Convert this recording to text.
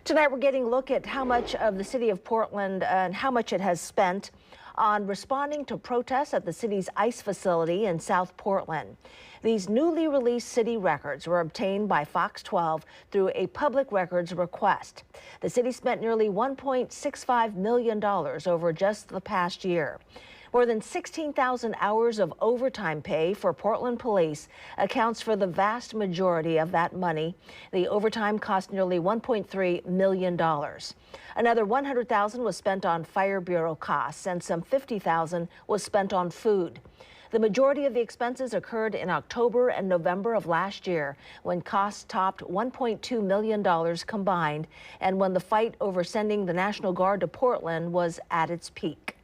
Tonight, we're getting a look at how much of the city of Portland and how much it has spent on responding to protests at the city's ICE facility in South Portland. These newly released city records were obtained by Fox 12 through a public records request. The city spent nearly $1.65 million over just the past year. More than 16,000 hours of overtime pay for Portland police accounts for the vast majority of that money. The overtime cost nearly $1.3 million. Another $100,000 was spent on Fire Bureau costs, and some $50,000 was spent on food. The majority of the expenses occurred in October and November of last year, when costs topped $1.2 million combined, and when the fight over sending the National Guard to Portland was at its peak.